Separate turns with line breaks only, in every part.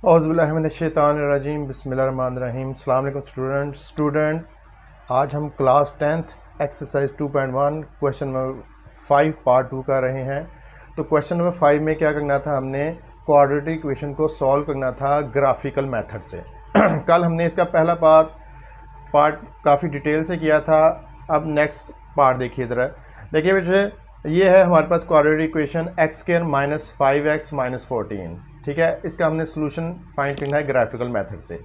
औज़ुबिल्लाहिमिनश्शैतानिर्रजीम बिस्मिल्लाहिर्रहमानिर्रहीम। अस्सलाम वालेकुम स्टूडेंट। आज हम class 10th exercise 2.1 question number 5 part 2 कर रहे हैं। तो क्वेश्चन नंबर 5 में क्या करना था, हमने क्वाड्रेटिक इक्वेशन को सॉल्व करना था ग्राफिकल मेथड से। कल हमने इसका पहला पार्ट काफ़ी डिटेल से किया था। अब नेक्स्ट पार्ट देखिए ज़रा। देखिए बच्चे, ये है हमारे पास क्वाड्रेटिक इक्वेशन x² - 5x - 14। ठीक है, इसका हमने सोल्यूशन फाइंड करना है ग्राफिकल मेथड से।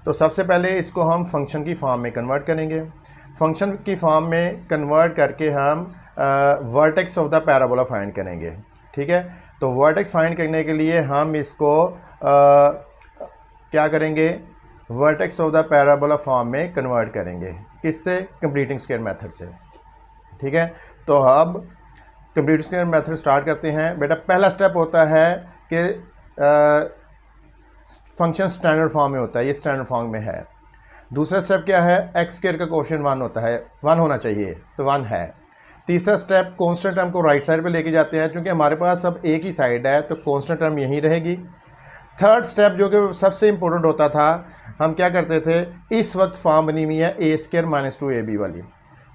तो सबसे पहले इसको हम फंक्शन की फॉर्म में कन्वर्ट करेंगे। फंक्शन की फॉर्म में कन्वर्ट करके हम vertex of the parabola find करेंगे। ठीक है, तो वर्टेक्स फाइंड करने के लिए हम इसको क्या करेंगे, vertex of the parabola form में कन्वर्ट करेंगे। किससे? कंप्लीटिंग स्क्वायर मेथड से। ठीक है, तो अब कंप्लीटिंग स्क्वायर मेथड स्टार्ट करते हैं। बेटा पहला स्टेप होता है कि फंक्शन स्टैंडर्ड फॉर्म में होता है, ये स्टैंडर्ड फॉर्म में है। दूसरा स्टेप क्या है, x² का कोएफिशिएंट 1 होता है, 1 होना चाहिए, तो 1 है। तीसरा स्टेप, कांस्टेंट टर्म को राइट साइड पे लेके जाते हैं, क्योंकि हमारे पास अब एक ही साइड है तो कांस्टेंट टर्म यहीं रहेगी। थर्ड स्टेप जो कि सबसे इंपॉर्टेंट होता था, हम क्या करते थे, इस वक्त फॉर्म बनी हुई है a² - 2ab वाली,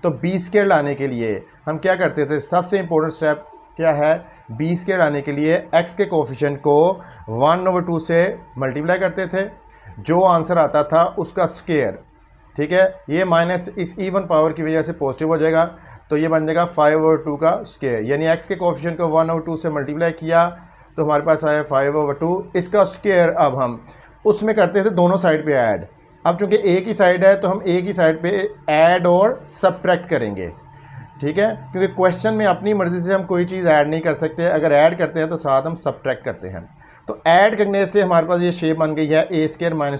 तो b² लाने के लिए हम क्या करते थे, सबसे इंपॉर्टेंट स्टेप क्या है, b² लाने के लिए x के कोफिशिएंट को 1/2 से मल्टीप्लाई करते थे, जो आंसर आता था उसका स्क्वायर। ठीक है, ये माइनस इस इवन पावर की वजह से पॉजिटिव हो जाएगा, तो ये बन जाएगा 5/2 का स्क्वायर। यानी x के कोफिशिएंट को 1/2 से मल्टीप्लाई किया तो हमारे पास आया 5/2। इसका स्क्वायर अब हम उसमें करते थे दोनों साइड पे ऐड। अब चूंकि एक ही साइड है तो हम एक ही साइड पे ऐड और सब्ट्रैक्ट करेंगे। ठीक है, क्योंकि क्वेश्चन में अपनी मर्ज़ी से हम कोई चीज़ ऐड नहीं कर सकते, अगर ऐड करते हैं तो साथ हम सब्ट्रैक्ट करते हैं। तो ऐड करने से हमारे पास ये शेप बन गई है a² -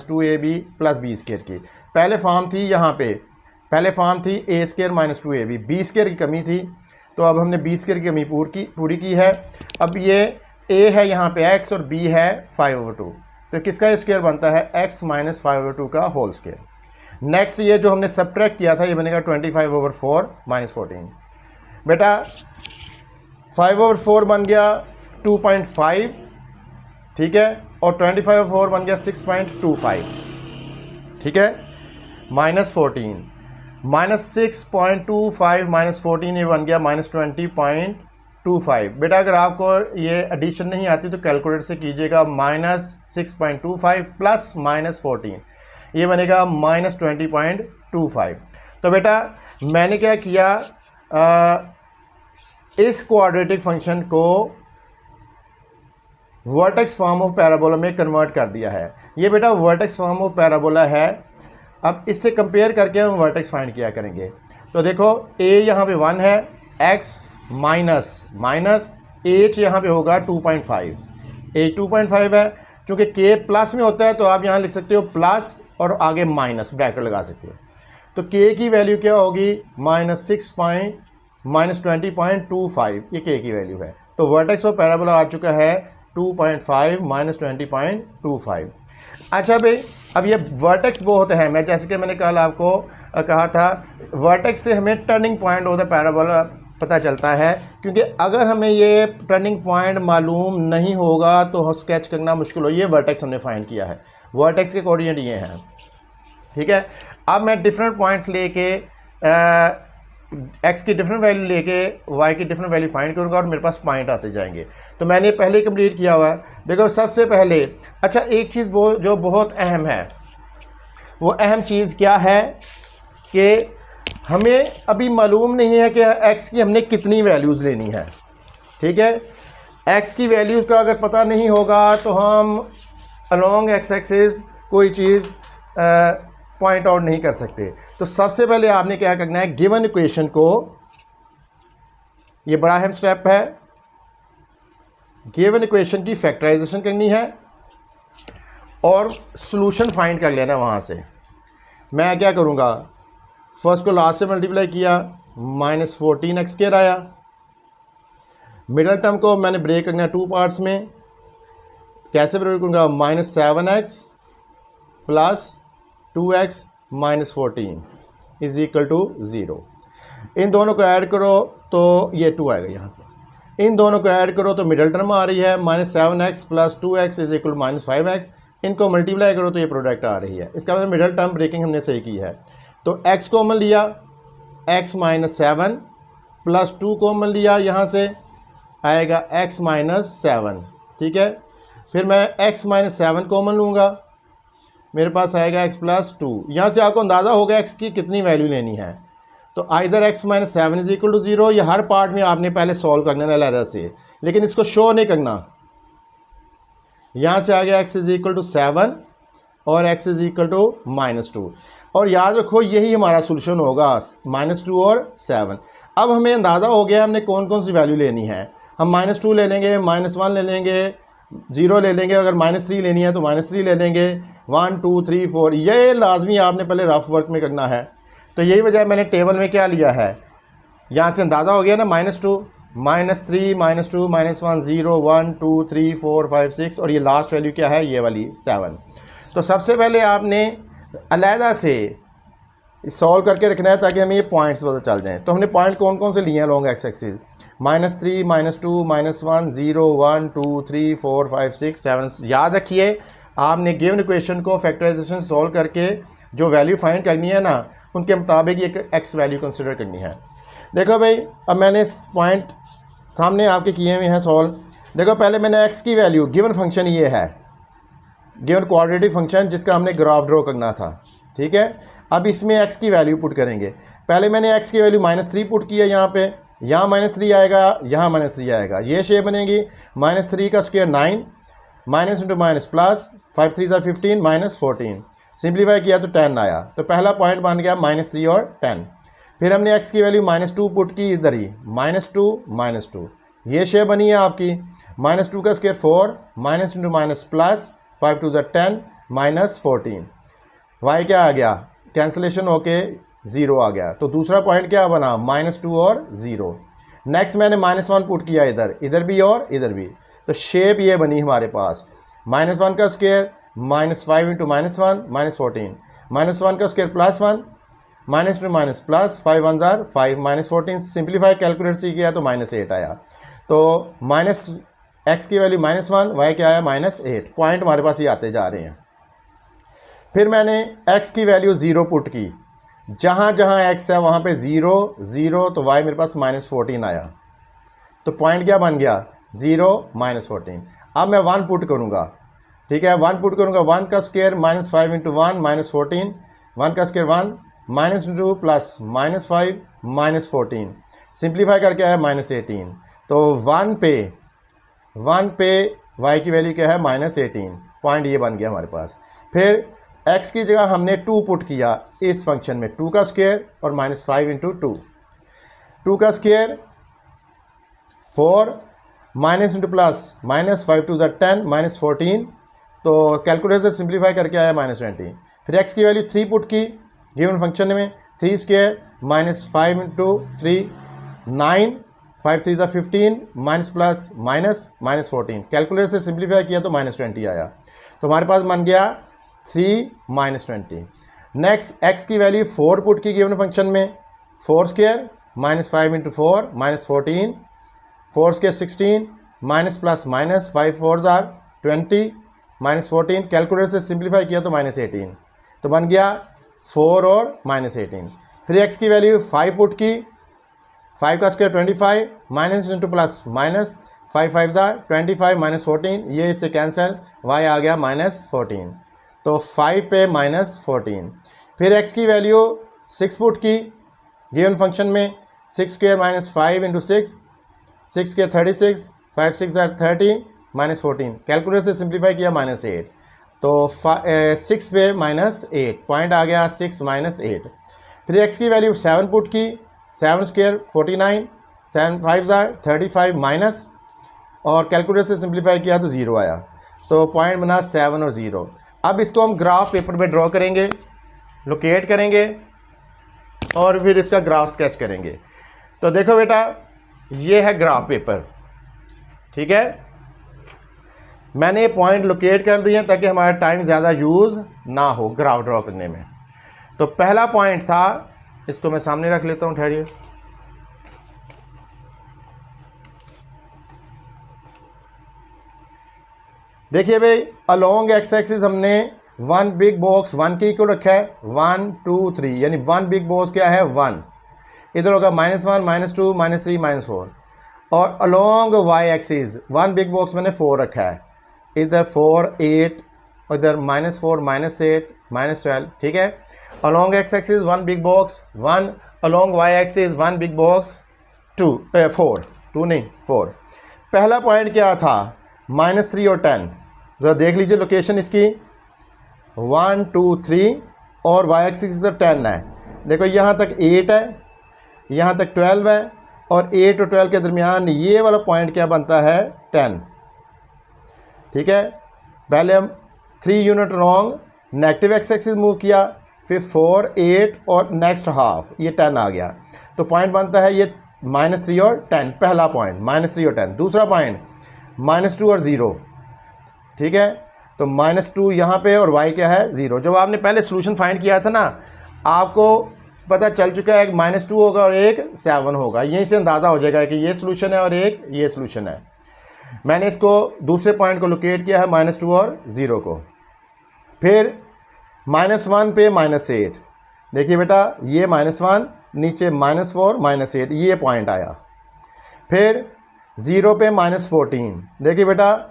2ab + b² की। पहले फॉर्म थी यहाँ पे, पहले फॉर्म थी a² - 2ab, b² की कमी थी, तो अब हमने b² की कमी पूरी की है। अब ये a है यहाँ पे x और b है 5/2, तो किसका स्क्वायर बनता है, x - 5/2 का होल स्क्वायर। नेक्स्ट ये जो हमने सब्ट्रैक्ट किया था, ये बनेगा 25/4 - 14। बेटा 5/4 बन गया 2.5, ठीक है, और 25/4 बन गया 6.25। ठीक है, -14 -6.25 - 14 ये बन गया -20.25। बेटा अगर आपको ये एडिशन नहीं आती तो कैलकुलेटर से कीजिएगा, -6.25 प्लस -14 ये बनेगा -20.25। तो बेटा मैंने क्या किया, इस क्वाड्रेटिक फंक्शन को वर्टेक्स फॉर्म ऑफ पैराबोला में कन्वर्ट कर दिया है। ये बेटा वर्टेक्स फॉर्म ऑफ पैराबोला है। अब इससे कंपेयर करके हम वर्टेक्स फाइंड किया करेंगे। तो देखो a यहाँ पे 1 है, x माइनस h यहाँ पे होगा 2.5, a 2.5 है। चूँकि k प्लस में होता है तो आप यहाँ लिख सकते हो प्लस और आगे माइनस ब्रैकेट लगा सकते हो। तो k की वैल्यू क्या होगी, -20.25, ये k की वैल्यू है। तो वर्टेक्स ऑफ पैराबोला आ चुका है 2.5 -20.25। अच्छा भाई, अब ये वर्टेक्स बहुत अहम है। जैसे कि मैंने कल आपको कहा था, वर्टेक्स से हमें turning point of the parabola पता चलता है, क्योंकि अगर हमें ये टर्निंग पॉइंट मालूम नहीं होगा तो स्केच करना मुश्किल हो। ये वर्टेक्स हमने फाइंड किया है, वर्टेक्स के कोऑर्डिनेट ये हैं। ठीक है, अब मैं डिफरेंट पॉइंट्स लेके x की डिफरेंट वैल्यू लेके y की डिफरेंट वैल्यू फाइंड करूंगा और मेरे पास पॉइंट आते जाएंगे। तो मैंने पहले कंप्लीट किया हुआ है। देखो सबसे पहले, अच्छा एक चीज़ जो बहुत अहम है, वो अहम चीज़ क्या है कि हमें अभी मालूम नहीं है कि x की हमने कितनी वैल्यूज़ लेनी है। ठीक है, x की वैल्यूज़ का अगर पता नहीं होगा तो हम अलोंग x एक्सिस कोई चीज़ पॉइंट आउट नहीं कर सकते। तो सबसे पहले आपने क्या करना है, गिवन इक्वेशन को, ये बड़ा अहम स्टेप है, गिवन इक्वेशन की फैक्टराइजेशन करनी है और सॉल्यूशन फाइंड कर लेना वहाँ से। मैं क्या करूँगा, फर्स्ट को लास्ट से मल्टीप्लाई किया, -14x² आया। मिडल टर्म को मैंने ब्रेक करना है 2 पार्ट्स में। कैसे ब्रेक करूँगा, -7x + 2x - 14 = 0। इन दोनों को ऐड करो तो ये 2 आएगा यहाँ पे। इन दोनों को ऐड करो तो मिडल टर्म आ रही है, -7x + 2x = -5x इनको मल्टीप्लाई करो तो ये प्रोडक्ट आ रही है। इसका मतलब मिडल टर्म ब्रेकिंग हमने सही की है। तो x कॉमन लिया, x माइनस 7 प्लस 2 कॉमन लिया, यहाँ से आएगा x माइनस 7, ठीक है। फिर मैं x माइनस 7 कॉमन लूँगा, मेरे पास आएगा x प्लस 2। यहाँ से आपको अंदाज़ा होगा x की कितनी वैल्यू लेनी है। तो either x minus 7 is equal to 0, या हर पार्ट में आपने पहले सॉल्व करना है अलग से, लेकिन इसको शो नहीं करना। यहाँ से आ गया x इज इक्वल टू 7 और x इज इक्वल टू -2, और याद रखो यही हमारा सोल्यूशन होगा, -2 और 7। अब हमें अंदाज़ा हो गया हमने कौन कौन सी वैल्यू लेनी है। हम -2 ले लेंगे, -1 ले लेंगे, 0 ले लेंगे, अगर -3 लेनी है तो -3 ले लेंगे, 1 2 3 4, ये लाजमी आपने पहले रफ वर्क में करना है। तो यही वजह मैंने टेबल में क्या लिया है, यहाँ से अंदाज़ा हो गया ना, -2 -3 -2 -1 0 1 2 3 4 5 6, और ये लास्ट वैल्यू क्या है, ये वाली 7। तो सबसे पहले आपने अलहदा से सॉल्व करके रखना है ताकि हमें ये पॉइंट्स पता चल जाएँ। तो हमने पॉइंट कौन कौन से लिए हैं लॉन्ग एक्स एक्सिस, -3 -2 -1 0 1 2 3 4 5 6 7। याद रखिए आपने गिवन इक्वेशन को फैक्टराइजेशन सॉल्व करके जो वैल्यू फाइंड करनी है ना, उनके मुताबिक ये एक्स वैल्यू कंसिडर करनी है। देखो भाई, अब मैंने पॉइंट सामने आपके किए हुए हैं सॉल्व। देखो पहले मैंने एक्स की वैल्यू, गिवन फंक्शन ये है, गिवन क्वाड्रेटिक फंक्शन जिसका हमने ग्राफ ड्रॉ करना था, ठीक है। अब इसमें x की वैल्यू पुट करेंगे। पहले मैंने x की वैल्यू -3 पुट किया, यहाँ पे, यहाँ -3 आएगा, यहाँ -3 आएगा, ये शेप बनेगी। -3 का square 9, minus into minus plus, 5 3 15 -14, simplify किया तो 10 आया। तो पहला पॉइंट बन गया -3 और 10। फिर हमने x की वैल्यू -2 पुट की इधर ही, -2 ये शेप बनी है आपकी। -2 का square 4, minus into minus plus, 5 2 10 -14, y क्या आ गया, कैंसलेशन होके 0 आ गया। तो दूसरा पॉइंट क्या बना, -2 और 0। नेक्स्ट मैंने -1 पुट किया इधर, इधर भी और इधर भी, तो शेप ये बनी हमारे पास। -1 का स्क्वायर -5 इंटू -1 -14, -1 का square +1, minus two minus plus, 5 1 5 -14, simplify calculate से किया तो -8 आया। तो माइनस एक्स की वैल्यू -1, वाई क्या आया -8। पॉइंट हमारे पास ये आते जा रहे हैं। फिर मैंने x की वैल्यू 0 पुट की, जहाँ जहाँ x है वहाँ पे 0 0, तो y मेरे पास -14 आया। तो पॉइंट क्या बन गया, 0 -14। अब मैं 1 पुट करूँगा, ठीक है, 1 पुट करूँगा। 1 का स्क्वायर -5 इंटू 1 -14, 1 का स्क्वायर 1, -2 प्लस -5 -14, सिंप्लीफाई करके आया -18। तो 1 पे y की वैल्यू क्या है, -18। पॉइंट ये बन गया हमारे पास। फिर x की जगह हमने 2 पुट किया इस फंक्शन में, 2 का स्क्वायर और -5 इंटू 2 का स्क्वायर 4, माइनस इंटू प्लस, -5 2 10 -14, तो कैलकुलेटर से सिंप्लीफाई करके आया -20। फिर x की वैल्यू 3 पुट की गिवन फंक्शन में, 3 square -5 into 3 9, 5 3 15 minus plus -14, calculator से सिंप्लीफाई किया तो -20 आया। तो हमारे पास बन गया 3 -20। नेक्स्ट x की वैल्यू 4 पुट की गिवन फंक्शन में, 4 square -5 into 4 -14, 4 square 16, minus plus minus, 5 4 20 -14, calculator से सिंप्लीफाई किया तो -18, तो बन गया 4 और -18। फिर x की वैल्यू 5 पुट की, 5 का square 25, minus into plus minus, 5 5 25 -14, ये इससे कैंसिल, y आ गया -14, तो 5 पे -14। फिर x की वैल्यू 6 पुट की गिवन फंक्शन में, 6 स्क्वायर -5 इंटू 6, 6 स्क्वायर 36, 5 6 30 -14, कैलकुलेटर से सिंप्लीफाई किया -8, तो 6 पे -8, पॉइंट आ गया 6 -8। फिर x की वैल्यू 7 पुट की, 7 स्क्वायर 49, 7 5 35 माइनस, और कैलकुलेटर से सिंप्लीफाई किया तो 0 आया। तो पॉइंट बना 7 और 0। अब इसको हम ग्राफ पेपर पे ड्रॉ करेंगे, लोकेट करेंगे और फिर इसका ग्राफ स्केच करेंगे। तो देखो बेटा, ये है ग्राफ पेपर, ठीक है। मैंने ये पॉइंट लोकेट कर दिए ताकि हमारा टाइम ज़्यादा यूज़ ना हो ग्राफ ड्रॉ करने में। तो पहला पॉइंट था, इसको मैं सामने रख लेता हूँ, ठहरिए। देखिए भाई, अलोंग एक्स एक्सिस हमने वन बिग बॉक्स 1 के इक्वल रखा है, 1 2 3, यानी वन बिग बॉक्स क्या है 1, इधर होगा -1 -2 -3 -4। और along Y axis one big box मैंने 4 रखा है, इधर 4 8, इधर -4 -8 -12, ठीक है। Along x axis one big box 1, along Y axis one big box 4, 2 नहीं 4। पहला पॉइंट क्या था, -3 और 10। जरा देख लीजिए लोकेशन इसकी, 1 2 3 और वाई एक्सिस इधर 10 है। देखो यहाँ तक 8 है, यहाँ तक 12 है, और 8 और 12 के दरमियान ये वाला पॉइंट क्या बनता है 10, ठीक है। पहले हम 3 unit long negative x axis move किया, फिर 4 8 और नेक्स्ट हाफ ये 10 आ गया, तो पॉइंट बनता है ये -3 और 10। पहला पॉइंट -3 और 10। दूसरा पॉइंट -2 और 0, ठीक है। तो -2 यहाँ पे और y क्या है 0। जब आपने पहले सोल्यूशन फाइंड किया था ना, आपको पता चल चुका है एक -2 होगा और एक 7 होगा, यहीं से अंदाज़ा हो जाएगा कि ये सोल्यूशन है और एक ये सोल्यूशन है। मैंने इसको दूसरे पॉइंट को लोकेट किया है -2 और 0 को। फिर -1 पे -8, देखिए बेटा ये -1, नीचे -4 -8, ये पॉइंट आया। फिर 0 पे -14, देखिए बेटा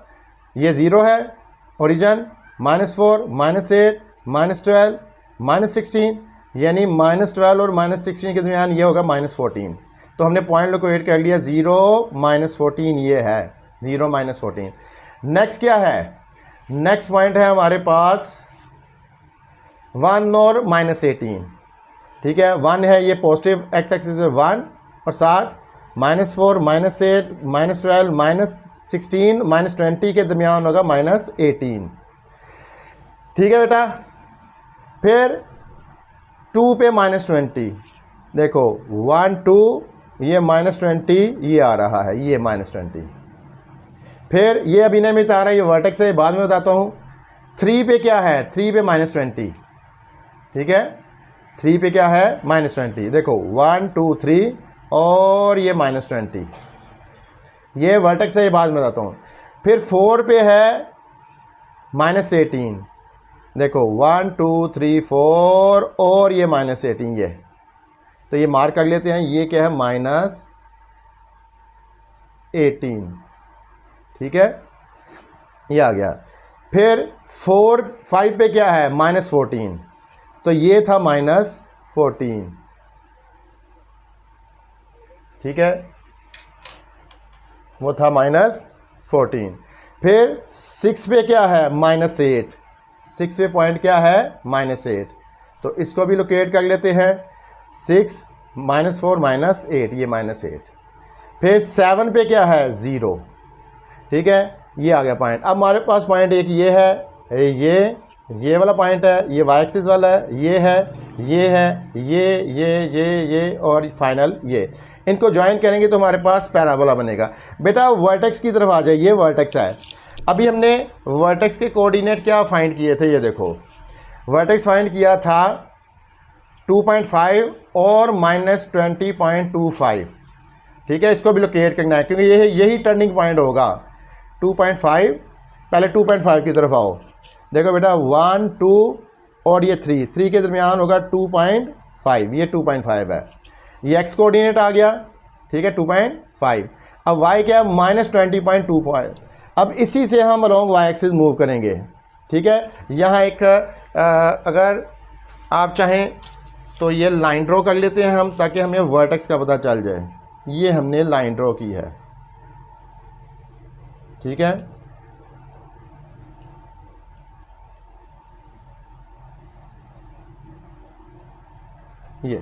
ये 0 है, ओरिजन -4 -8 -12 -16, यानी -12 और -16 के दरमियान ये होगा -14। तो हमने पॉइंट लोकेट कर लिया 0 -14, ये है 0 -14। नेक्स्ट क्या है, नेक्स्ट पॉइंट है हमारे पास 1 और -18, ठीक है। 1 है ये पॉजिटिव एक्स एक्सिस पे 1, और साथ -4 -8 -12 -16 -20 के दरमियान होगा -18, ठीक है बेटा। फिर 2 पे -20, देखो 1 2, ये -20 ये आ रहा है, ये -20। फिर ये अभी नहीं बता रहा, ये वर्टेक्स है, बाद में बताता हूँ। 3 पे क्या है, 3 पे -20, ठीक है। 3 पे क्या है -20, देखो 1 2 3 और ये -20, ये वर्टेक्स है, ये बाद में बताता हूँ। फिर 4 पे है -18, देखो 1 2 3 4 और ये -18, ये तो ये मार्क कर लेते हैं, ये क्या है -18, ठीक है, ये आ गया। फिर 5 पे क्या है -14, तो ये था -14, ठीक है, वो था -14। फिर 6 पे क्या है -8, 6 पे पॉइंट क्या है -8, तो इसको भी लोकेट कर लेते हैं। 6 -4 -8, ये -8। फिर 7 पे क्या है 0, ठीक है, ये आ गया पॉइंट। अब हमारे पास पॉइंट एक ये है, ये वाला पॉइंट है, ये वाई एक्सिस वाला है, ये है, ये है, ये और फाइनल ये, इनको ज्वाइन करेंगे तो हमारे पास पैराबोला बनेगा। बेटा वर्टेक्स की तरफ आ जाए, ये वर्टेक्स है। अभी हमने वर्टेक्स के कोऑर्डिनेट क्या फाइंड किए थे, ये देखो वर्टेक्स फाइंड किया था 2.5 और -20.25, ठीक है। इसको भी लोकेट करना है क्योंकि यही टर्निंग पॉइंट होगा। 2.5, पहले 2.5 की तरफ आओ, देखो बेटा 1 2 और ये 3 के दरमियान होगा 2.5, ये 2.5 है, ये एक्स कोऑर्डिनेट आ गया, ठीक है 2.5। अब वाई क्या है -20.25। अब इसी से हम अलोंग वाई एक्सिस मूव करेंगे, ठीक है। यहाँ एक अगर आप चाहें तो ये लाइन ड्रॉ कर लेते हैं हम, ताकि हमें वर्टेक्स का पता चल जाए। ये हमने लाइन ड्रॉ की है, ठीक है। ये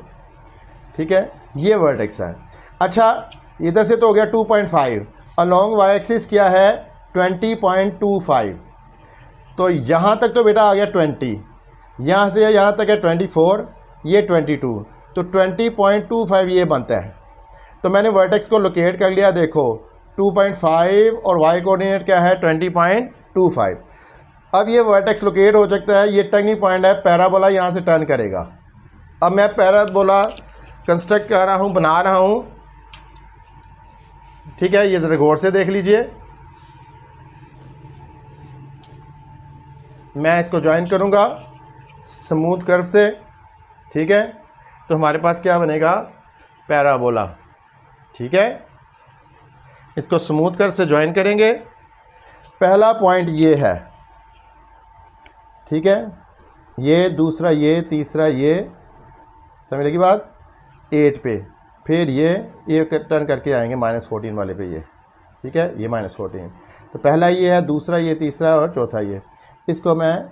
ठीक है, ये वर्टेक्स है। अच्छा इधर से तो हो गया 2.5, अलोंग वाई एक्सिस क्या है 20.25, तो यहाँ तक तो बेटा आ गया 20, यहाँ से यहाँ तक है 24, ये 22, तो 20.25 ये बनता है। तो मैंने वर्टेक्स को लोकेट कर लिया, देखो 2.5 और वाई कोऑर्डिनेट क्या है 20.25। अब ये वर्टेक्स लोकेट हो सकता है, ये टर्निंग पॉइंट है, पैराबोला यहाँ से टर्न करेगा। अब मैं पैराबोला कंस्ट्रक्ट कर रहा हूँ, बना रहा हूँ, ठीक है। ये ज़रा गौर से देख लीजिए, मैं इसको ज्वाइन करूँगा स्मूथ कर्व से, ठीक है, तो हमारे पास क्या बनेगा, पैराबोला। ठीक है, इसको स्मूथ कर्व से ज्वाइन करेंगे। पहला पॉइंट ये है, ठीक है, ये, दूसरा ये, तीसरा ये, समझ लगी बात, 8 पे, फिर ये टर्न करके आएंगे -14 वाले पे ये, ठीक है, ये -14। तो पहला ये है, दूसरा ये, तीसरा और चौथा ये। इसको मैं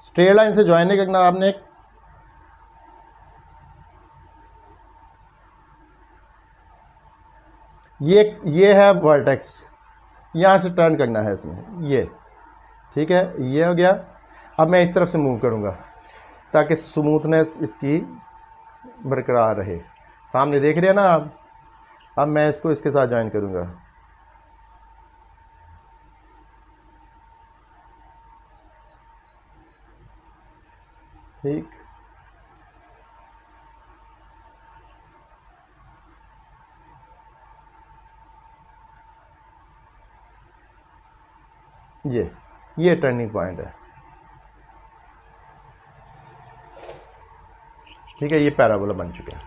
स्ट्रेट लाइन से ज्वाइन नहीं करना आपने, ये है वर्टेक्स, यहाँ से टर्न करना है इसमें ये, ठीक है, ये हो गया। अब मैं इस तरफ से मूव करूँगा ताकि स्मूथनेस इसकी बरकरार रहे। सामने देख रहे हैं ना आप। अब मैं इसको इसके साथ ज्वाइन करूँगा, ठीक, ये टर्निंग पॉइंट है, ठीक है, ये पैराबोला बन चुका है।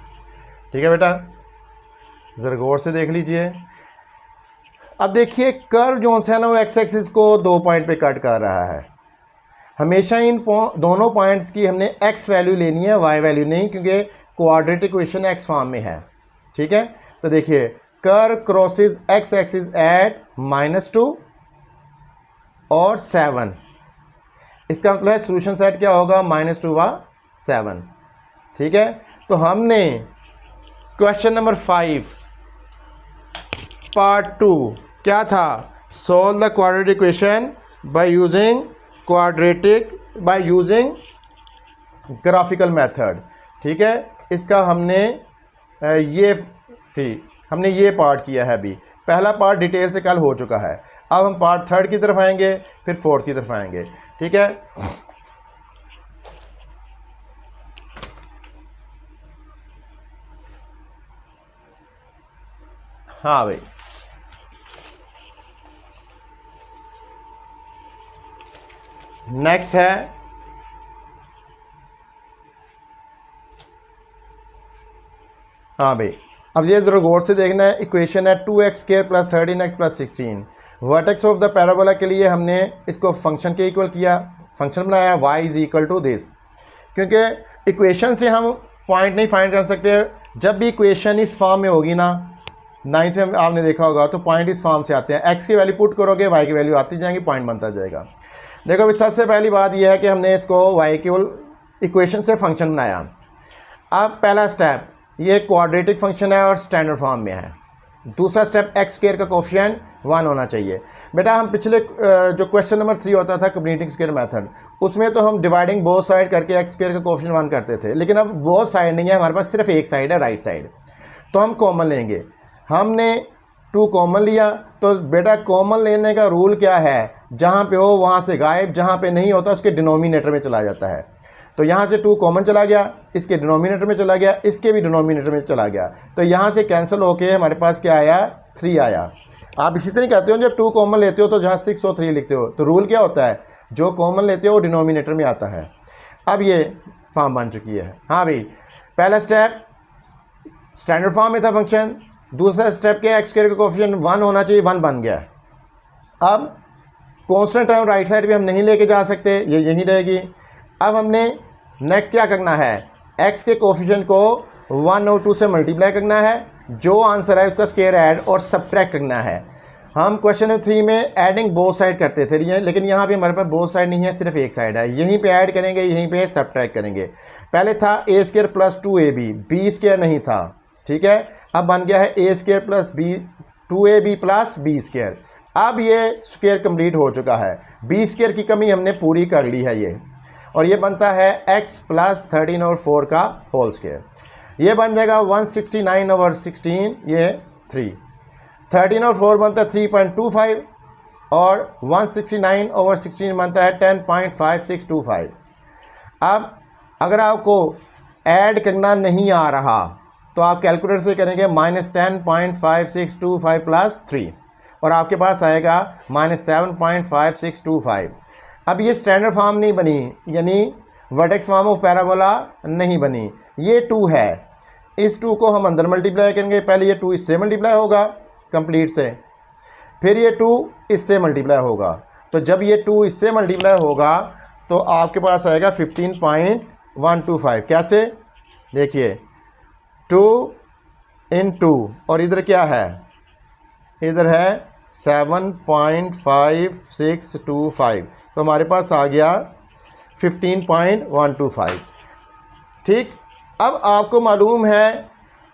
ठीक है बेटा, ज़रा गौर से देख लीजिए। अब देखिए कर्व जो है ना वो एक्स एक्सिस को 2 पॉइंट पे कट कर रहा है। हमेशा इन दोनों पॉइंट्स की हमने एक्स वैल्यू लेनी है, वाई वैल्यू नहीं, क्योंकि क्वाड्रेटिक इक्वेशन एक्स फॉर्म में है। ठीक है, तो देखिए curve crosses x axis eight -2 और 7। इसका मतलब है सोल्यूशन सेट क्या होगा, -2 व 7। ठीक है, तो हमने क्वेश्चन नंबर 5 पार्ट 2 क्या था, solve the quadratic equation by using graphical method. ठीक है, इसका हमने हमने ये पार्ट किया है। अभी पहला पार्ट डिटेल से कल हो चुका है। अब हम पार्ट 3 की तरफ आएंगे, फिर 4 की तरफ आएंगे। ठीक है, हाँ भाई, नेक्स्ट है हाँ भाई, अब ये जरा गौर से देखना है। इक्वेशन है 2x² + 13x + 16। Vertex of the parabola के लिए हमने इसको फंक्शन के इक्वल किया, फंक्शन बनाया y = दिस, क्योंकि इक्वेशन से हम पॉइंट नहीं फाइंड कर सकते। जब भी इक्वेशन इस फॉर्म में होगी ना, 9th में आपने देखा होगा, तो पॉइंट इस फॉर्म से आते हैं। x की वैल्यू पुट करोगे, y की वैल्यू आती जाएंगी, पॉइंट बनता जाएगा। देखो अभी सबसे पहली बात यह है कि हमने इसको y केवल इक्वेशन से फंक्शन बनाया। अब पहला स्टेप, ये क्वाड्रेटिक फंक्शन है और स्टैंडर्ड फॉर्म में है। दूसरा स्टेप, x² का कोफिशिएंट 1 होना चाहिए। बेटा हम पिछले जो क्वेश्चन नंबर 3 होता था कंप्लीटिंग स्क्वायर मेथड, उसमें तो हम डिवाइडिंग बोथ साइड करके x² का कोफिशिएंट 1 करते थे, लेकिन अब बोथ साइड नहीं है, हमारे पास सिर्फ एक साइड है, राइट साइड। तो हम कॉमन लेंगे। हमने 2 कॉमन लिया, तो बेटा कॉमन लेने का रूल क्या है, जहाँ पे हो वहाँ से गायब, जहाँ पे नहीं होता उसके डिनोमिनेटर में चला जाता है। तो यहाँ से 2 कॉमन चला गया, इसके डिनोमिनेटर में चला गया, इसके भी डिनोमिनेटर में चला गया, तो यहाँ से कैंसिल होके हमारे पास क्या आया, 3 आया। आप इसी तरह कहते हो, जब 2 कॉमन लेते हो तो जहाँ 6 और 3 लिखते हो, तो रूल क्या होता है, जो कॉमन लेते हो वो डिनोमिनेटर में आता है। अब ये फॉर्म बन चुकी है। हाँ भाई, पहला स्टेप स्टैंडर्ड फॉर्म में था फंक्शन। दूसरा स्टेप क्या है, x² का कोफिशिएंट 1 होना चाहिए, 1 बन गया। अब कांस्टेंट टर्म राइट साइड पे हम नहीं लेके जा सकते, ये यहीं रहेगी। अब हमने नेक्स्ट क्या करना है, x के कोफिशिएंट को 1 और 2 से मल्टीप्लाई करना है, जो आंसर है उसका स्क्वायर ऐड और सब्ट्रैक्ट करना है। हम क्वेश्चन नंबर 3 में एडिंग बोथ साइड करते थे, लेकिन यहाँ पे हमारे पास बोथ साइड नहीं है, सिर्फ एक साइड है। यहीं पे ऐड करेंगे, यहीं पे सब्ट्रैक्ट करेंगे। पहले था a² + 2ab, b² नहीं था। ठीक है, अब बन गया है a² + 2ab + b²। अब ये स्क्वायर कंप्लीट हो चुका है, b² की कमी हमने पूरी कर ली है ये, और ये बनता है x + 13 और 4 का होल स्क्वायर। ये बन जाएगा 169/16, ये 3, 13 और 4 बनता है 3.25, और 169/16 बनता है 10.5625। अब अगर आपको ऐड करना नहीं आ रहा तो आप कैलकुलेटर से करेंगे -10.5625 प्लस 3 और आपके पास आएगा -7.5625। अब ये स्टैंडर्ड फॉर्म नहीं बनी, यानी वर्टेक्स फॉर्म ऑफ पैराबोला नहीं बनी, ये 2 है। इस 2 को हम अंदर मल्टीप्लाई करेंगे, पहले ये 2 इससे मल्टीप्लाई होगा कंप्लीट से, फिर ये 2 इससे मल्टीप्लाई होगा। तो जब ये 2 इससे मल्टीप्लाई होगा तो आपके पास आएगा 15.125। कैसे? देखिए 2 इन 2 और इधर क्या है, इधर है 7.5625, तो हमारे पास आ गया 15.125। ठीक, अब आपको मालूम है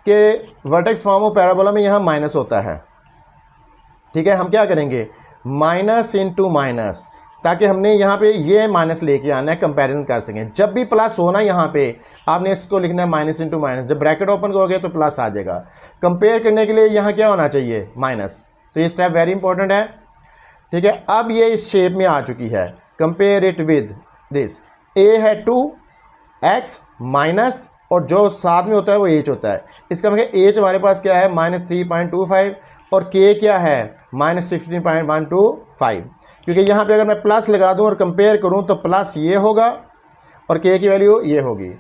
कि वर्टेक्स फॉर्म ऑफ पैराबोला में यहाँ माइनस होता है। ठीक है, हम क्या करेंगे, माइनस इंटू माइनस, ताकि हमने यहाँ पे ये माइनस लेके आना है, कंपैरिजन कर सकें। जब भी प्लस होना यहाँ पे आपने इसको लिखना है माइनस इंटू माइनस, जब ब्रैकेट ओपन करोगे तो प्लस आ जाएगा। कंपेयर करने के लिए यहाँ क्या होना चाहिए, माइनस। तो ये स्टेप वेरी इंपॉर्टेंट है। ठीक है, अब ये इस शेप में आ चुकी है। कंपेयर इट विद दिस, ए है 2x माइनस और जो साथ में होता है वो एच होता है। इसका मतलब एच हमारे पास क्या है, -3.25 और के क्या है, -15.125। क्योंकि यहाँ पे अगर मैं प्लस लगा दूँ और कंपेयर करूँ तो प्लस ये होगा और के की वैल्यू ये होगी।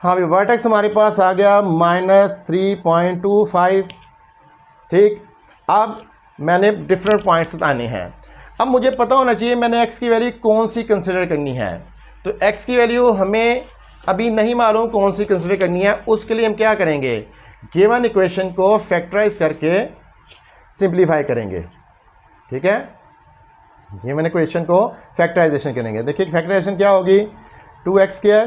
हाँ भाई, वर्टेक्स हमारे पास आ गया -3.25। ठीक, अब मैंने डिफरेंट पॉइंट्स बताने हैं। अब मुझे पता होना चाहिए मैंने एक्स की वैल्यू कौन सी कंसिडर करनी है। तो एक्स की वैल्यू हमें अभी नहीं मालूम कौन सी कंसिडर करनी है। उसके लिए हम क्या करेंगे, गिवन इक्वेशन को फैक्टराइज करके सिंप्लीफाई करेंगे। ठीक है, गिवन इक्वेशन को फैक्टराइजेशन करेंगे। देखिए फैक्टराइजेशन क्या होगी, 2x²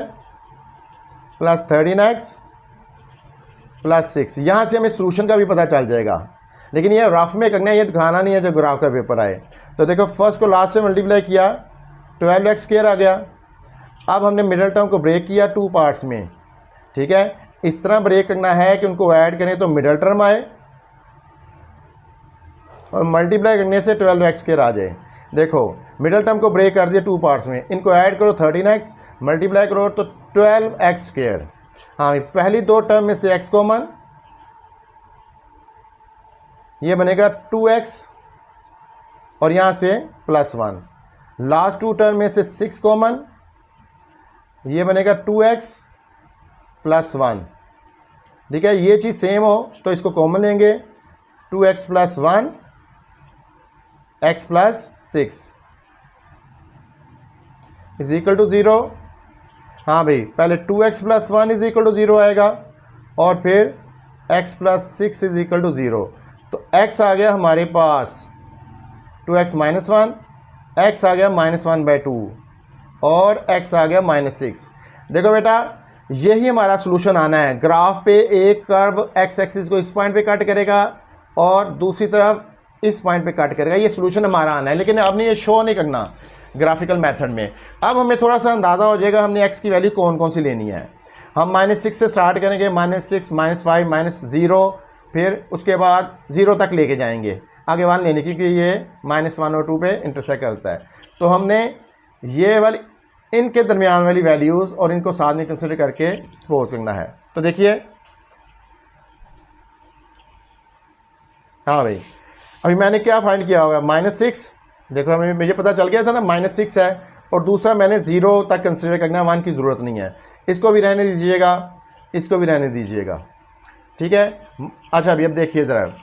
प्लस 13x प्लस 6। यहाँ से हमें सोल्यूशन का भी पता चल जाएगा, लेकिन ये रफ में करना है, ये दिखाना नहीं है जब ग्राफ का पेपर आए। तो देखो फर्स्ट को लास्ट से मल्टीप्लाई किया, 12x² आ गया। अब हमने मिडल टर्म को ब्रेक किया 2 पार्ट्स में। ठीक है, इस तरह ब्रेक करना है कि उनको ऐड करें तो मिडल टर्म आए और मल्टीप्लाई करने से 12x² आ जाए। देखो मिडल टर्म को ब्रेक कर दिया 2 पार्ट्स में, इनको ऐड करो 13x, मल्टीप्लाई करो तो 12x²। हाँ, पहली 2 टर्म में से x कॉमन, ये बनेगा 2x और यहाँ से +1। लास्ट 2 टर्म में से 6 कॉमन, ये बनेगा 2x + 1। ठीक है, ये चीज़ सेम हो तो इसको कॉमन लेंगे, 2x + 1 x + 6 = 0। हाँ भाई, पहले 2x + 1 = 0 आएगा और फिर x + 6 = 0। तो x आ गया हमारे पास 2x - 1, x आ गया -1/2 और x आ गया -6। देखो बेटा, यही हमारा सॉल्यूशन आना है। ग्राफ पे एक कर्व x एक्सिस को इस पॉइंट पे कट करेगा और दूसरी तरफ इस पॉइंट पे कट करेगा, ये सॉल्यूशन हमारा आना है। लेकिन आपने ये शो नहीं करना ग्राफिकल मेथड में। अब हमें थोड़ा सा अंदाज़ा हो जाएगा हमने x की वैल्यू कौन कौन सी लेनी है। हम -6 से स्टार्ट करेंगे, -6 -5 -0, फिर उसके बाद 0 तक लेके जाएंगे, आगे 1 लेने, क्योंकि ये -1 और 2 पे इंटरसेक्ट करता है। तो हमने ये वाली इनके दरमियान वाली वैल्यूज़ और इनको साथ में कंसिडर करके सपोज करना है। तो देखिए, हाँ भाई, अभी मैंने क्या फाइंड किया हुआ है, -6। देखो हमें मुझे पता चल गया था ना -6 है, और दूसरा मैंने 0 तक कंसिडर करना है, 1 की ज़रूरत नहीं है। इसको भी रहने दीजिएगा, इसको भी रहने दीजिएगा। ठीक है, अच्छा अभी अब देखिए ज़रा,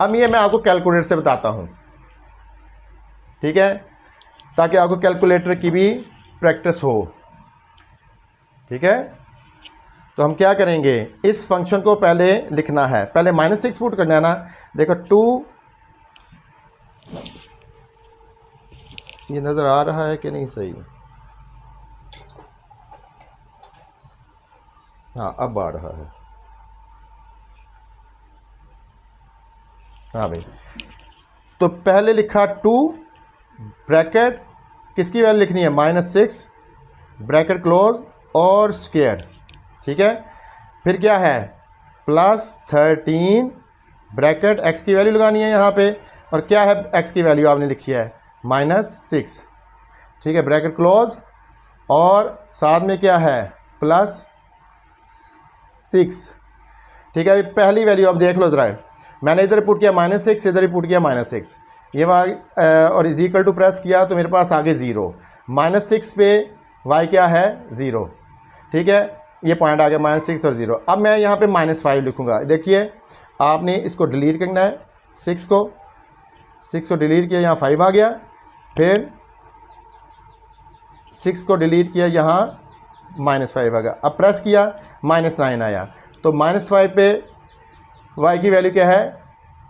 अब ये मैं आपको कैलकुलेटर से बताता हूँ। ठीक है, ताकि आपको कैलकुलेटर की भी प्रैक्टिस हो। ठीक है, तो हम क्या करेंगे, इस फंक्शन को पहले लिखना है, पहले -6 पुट करना है ना। देखो 2, ये नज़र आ रहा है कि नहीं सही, हाँ अब आ रहा है। हाँ भाई, तो पहले लिखा 2 ब्रैकेट, किसकी वैल्यू लिखनी है, -6 ब्रैकेट क्लोज और स्क्वायर। ठीक है, फिर क्या है, +13 ब्रैकेट, x की वैल्यू लगानी है यहाँ पे, और क्या है x की वैल्यू आपने लिखी है -6, ठीक है, ब्रैकेट क्लोज, और साथ में क्या है +6, ठीक है। अभी पहली वैल्यू आप देख लो ज़रा, मैंने इधर पुट किया -6, इधर ही पुट किया -6, ये और इज इक्वल टू प्रेस किया तो मेरे पास आगे 0, -6 पे y क्या है 0, ठीक है, ये पॉइंट आ गया -6 और 0। अब मैं यहाँ पे -5 लिखूँगा। देखिए आपने इसको डिलीट करना है, 6 को डिलीट किया, यहाँ 5 आ गया, फिर 6 को डिलीट किया, यहाँ -5 आ गया, अब प्रेस किया -9 आया, तो -5 पे y की वैल्यू क्या है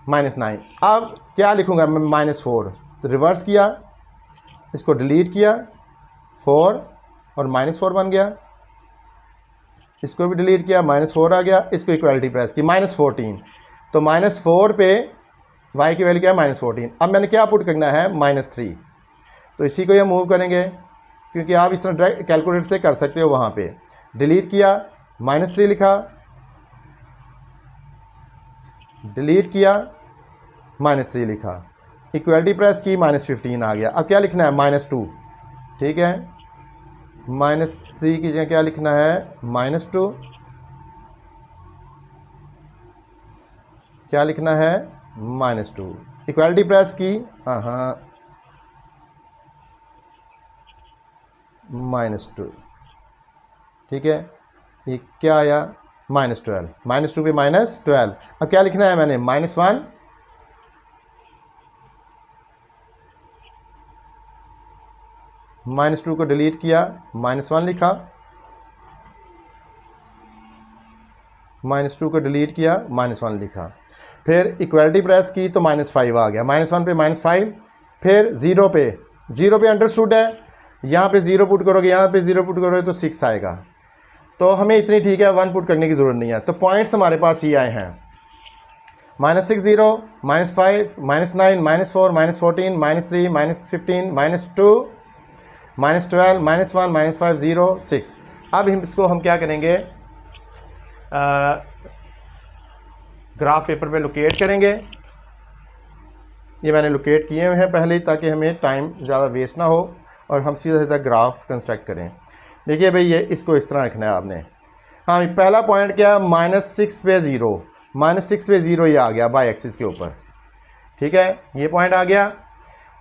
-9। अब क्या लिखूँगा मैं -4, तो रिवर्स किया, इसको डिलीट किया, 4 और -4 बन गया, इसको भी डिलीट किया, -4 आ गया, इसको इक्वलिटी प्रेस की -14, तो -4 पे y की वैल्यू क्या है -14। अब मैंने क्या पुट करना है -3, तो इसी को ये मूव करेंगे, क्योंकि आप इस तरह डायरेक्ट कैलकुलेटर से कर सकते हो। वहाँ पे डिलीट किया, -3 लिखा, डिलीट किया, -3 लिखा, इक्वलिटी प्रेस की, -15 आ गया। अब क्या लिखना है -2, ठीक है, -3 की जगह क्या लिखना है -2, क्या लिखना है -2, इक्वलिटी प्रेस की, हाँ -2, ठीक है, ये क्या आया -12, -2 पे -12। अब क्या लिखना है मैंने -1, -2 को डिलीट किया, -1 लिखा, -2 को डिलीट किया, -1 लिखा, फिर इक्वलिटी प्रेस की तो -5 आ गया, -1 पे -5, फिर 0 पे अंडरस्टूड है, यहाँ पे 0 पुट करोगे, यहाँ पे 0 पुट करोगे तो 6 आएगा, तो हमें इतनी ठीक है, 1 पुट करने की ज़रूरत नहीं है। तो पॉइंट्स हमारे पास ये आए हैं -6 0, -5, -9, -4, -14, -3, -15, -2, -12, -1, -5, 0, 6। अब इसको हम क्या करेंगे, ग्राफ पेपर पे लोकेट करेंगे। ये मैंने लोकेट किए हुए हैं पहले ही, ताकि हमें टाइम ज़्यादा वेस्ट ना हो और हम सीधा ग्राफ कंस्ट्रक्ट करें। देखिए भाई, ये इसको इस तरह रखना है आपने। हाँ, पहला पॉइंट क्या, -6 पे 0, -6 पे 0 ये आ गया वाई एक्सिस के ऊपर, ठीक है, ये पॉइंट आ गया।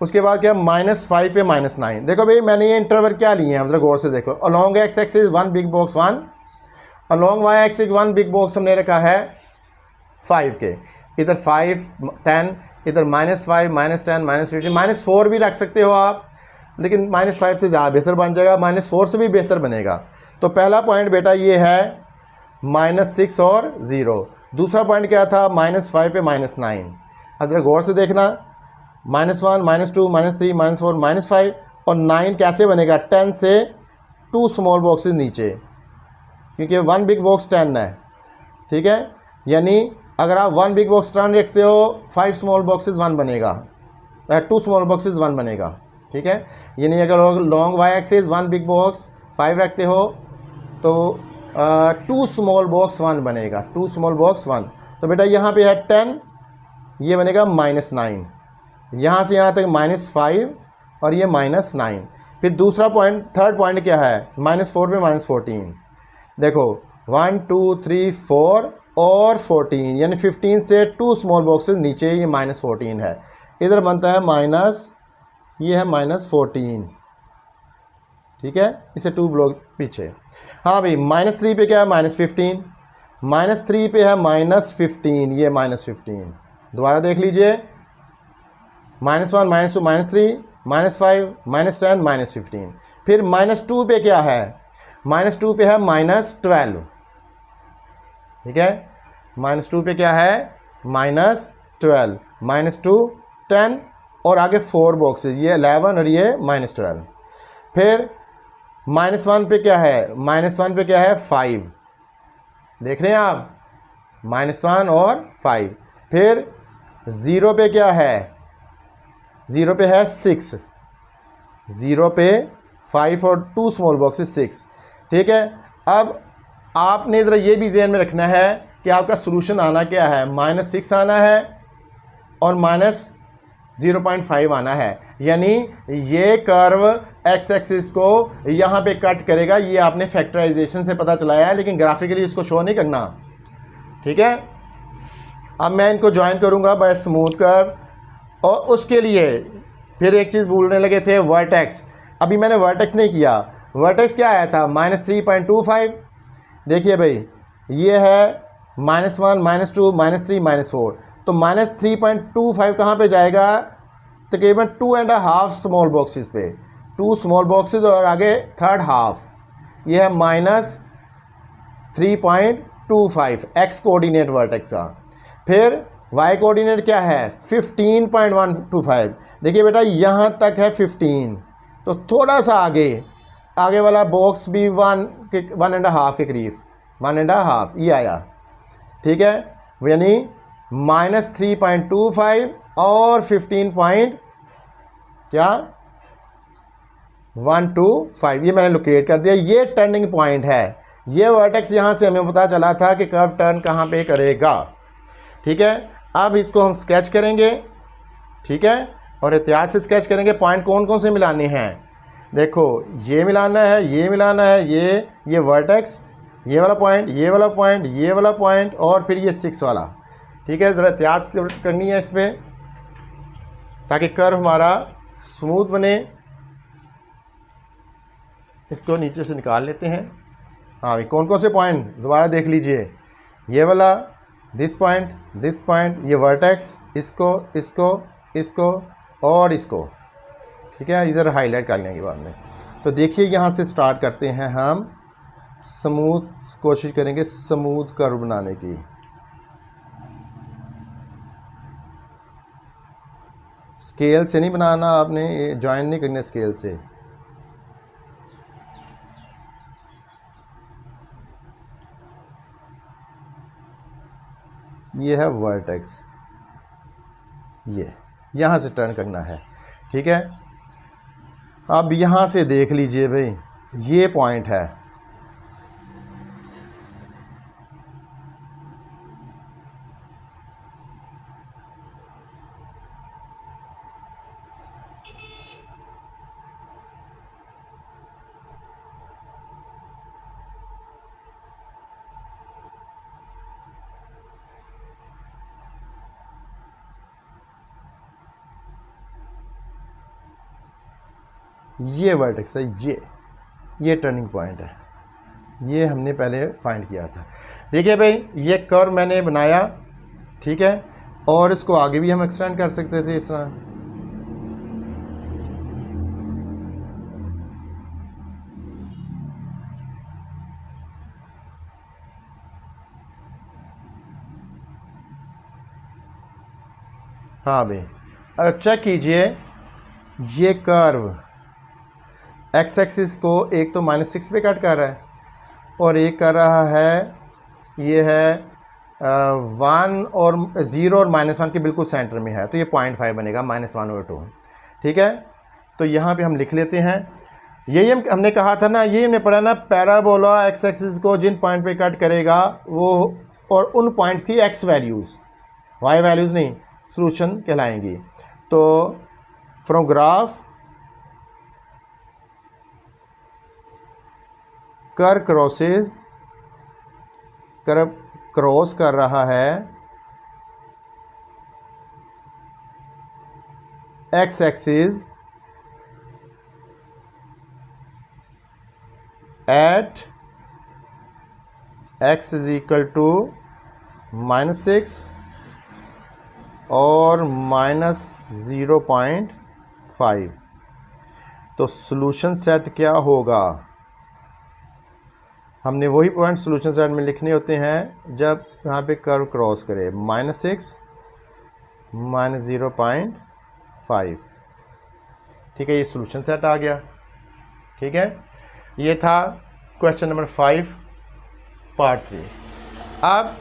उसके बाद क्या -5 पे -9। देखो भाई, मैंने ये इंटरवल क्या लिए हैं, ज़रा गौर से देखो। Along x axis 1 big box 1, along Y axis 1 big box हमने रखा है 5 के, इधर 5 10, इधर -5 -10 -15 -4 भी रख सकते हो आप, लेकिन -5 से ज़्यादा बेहतर बन जाएगा, -4 से भी बेहतर बनेगा। तो पहला पॉइंट बेटा ये है -6 और 0। दूसरा पॉइंट क्या था, -5 पे -9। अब ज़रा गौर से देखना, -1 -2 -3 -4 -5 और 9 कैसे बनेगा, 10 से 2 स्मॉल बॉक्सेस नीचे, क्योंकि 1 बिग बॉक्स 10 है, ठीक है। यानी अगर आप 1 बिग बॉक्स 10 रखते हो, 5 स्मॉल बॉक्सेस 1 बनेगा, 2 स्मॉल बॉक्सेस 1 बनेगा, ठीक है। यानी अगर long Y axis 1 big box 5 रखते हो तो 2 स्मॉल बॉक्स 1 बनेगा, 2 स्मॉल बॉक्स 1। तो बेटा यहाँ पे है 10, ये बनेगा -9, यहाँ से यहाँ तक -5 और ये -9। फिर दूसरा पॉइंट, थर्ड पॉइंट क्या है, -4 पे -14। देखो 1 2 3 4 और 14, यानी 15 से 2 स्मॉल बॉक्सेस नीचे ये -14 है, इधर बनता है ये है -14, ठीक है, इसे 2 ब्लॉक पीछे। हाँ भाई, -3 पे क्या है -15, -3 पे है -15, ये -15। दोबारा देख लीजिए, -1 -2 -3 -5 -10 -15। फिर -2 पे क्या है, -2 पे है -12, ठीक है, -2 पे क्या है -12, -2 10 और आगे 4 बॉक्सेस, ये 11 और ये -12। फिर -1 पे क्या है, -1 पे क्या है 5, देख रहे हैं आप, -1 और 5। फिर 0 पे क्या है, 0 पे है 6, 0 पे 5 और 2 स्मॉल बॉक्सेस 6, ठीक है। अब आपने ज़रा ये भी ध्यान में रखना है कि आपका सोल्यूशन आना क्या है, -6 आना है और 0.5 आना है, यानी ये कर्व एक्स एक्सिस को यहाँ पे कट करेगा। ये आपने फैक्टराइजेशन से पता चलाया है, लेकिन ग्राफिकली इसको शो नहीं करना, ठीक है। अब मैं इनको ज्वाइन करूँगा बाय स्मूथ कर्व, और उसके लिए फिर एक चीज़ भूलने लगे थे, वर्टेक्स। अभी मैंने वर्टेक्स नहीं किया। वर्टेक्स क्या आया था, -3.25। देखिए भाई, ये है -1, -2, -3, -4, तो -3.25 कहाँ पे जाएगा, तकरीबन 2.5 स्मॉल बॉक्सेस पे, 2 स्मॉल बॉक्सेस और आगे थर्ड हाफ, ये है -3.25 एक्स कोऑर्डिनेट वर्टेक्स का। फिर वाई कोऑर्डिनेट क्या है, 15.125। देखिए बेटा, यहाँ तक है 15, तो थोड़ा सा आगे वाला बॉक्स भी 1.5 के करीब, 1.5 ये आया, ठीक है। यानी -3.25 और 15.125 ये मैंने लोकेट कर दिया। ये टर्निंग पॉइंट है, ये वर्टेक्स यहाँ से हमें पता चला था कि कर्व टर्न कहाँ पे करेगा, ठीक है। अब इसको हम स्केच करेंगे, ठीक है, और एहतियात से स्केच करेंगे। पॉइंट कौन कौन से मिलाने हैं, देखो ये मिलाना है, ये मिलाना है, ये वर्टेक्स, ये वाला पॉइंट, ये वाला पॉइंट, ये वाला पॉइंट, और फिर ये 6 वाला, ठीक है। ज़रा एहतियात करनी है इस पर, ताकि कर्व हमारा स्मूथ बने। इसको नीचे से निकाल लेते हैं। हाँ भाई, कौन कौन से पॉइंट दोबारा देख लीजिए, ये वाला, दिस पॉइंट, ये वर्टेक्स, इसको और इसको, ठीक है। इधर हाईलाइट कर लेंगे बाद में। तो देखिए, यहाँ से स्टार्ट करते हैं हम स्मूथ, कोशिश करेंगे स्मूथ कर्व बनाने की। स्केल से नहीं बनाना आपने, ज्वाइन नहीं करना स्केल से। ये है वर्टेक्स, ये यहाँ से टर्न करना है, ठीक है। अब यहाँ से देख लीजिए भाई, ये पॉइंट है, ये वर्टेक्स है, ये टर्निंग पॉइंट है, ये हमने पहले फाइंड किया था। देखिए भाई, ये कर्व मैंने बनाया, ठीक है, और इसको आगे भी हम एक्सटेंड कर सकते थे इस तरह। हाँ भाई, अगर चेक कीजिए, ये कर्व एक्स एक्सिस को एक तो -6 पे कट कर रहा है, और एक कर रहा है, ये है 1 और 0 और -1 के बिल्कुल सेंटर में है, तो ये 0.5 बनेगा, -1/2, ठीक है। तो यहाँ पे हम लिख लेते हैं, यही हमने कहा था ना, ये हमने पढ़ा ना, पैराबोला एक्स एक्सिस को जिन पॉइंट पे कट करेगा वो, और उन पॉइंट्स की एक्स वैल्यूज़, वाई वैल्यूज़ नहीं, सॉल्यूशन कहलाएंगी। तो फ्रॉम ग्राफ कर्व क्रॉस कर रहा है X axis at x is equal to -6 और -0.5। तो सॉल्यूशन सेट क्या होगा, हमने वही पॉइंट सॉल्यूशन सेट में लिखने होते हैं जब यहाँ पे कर्व क्रॉस करे, -6 -0.5, ठीक है। ये सॉल्यूशन सेट आ गया, ठीक है। ये था क्वेश्चन नंबर 5 पार्ट 3। अब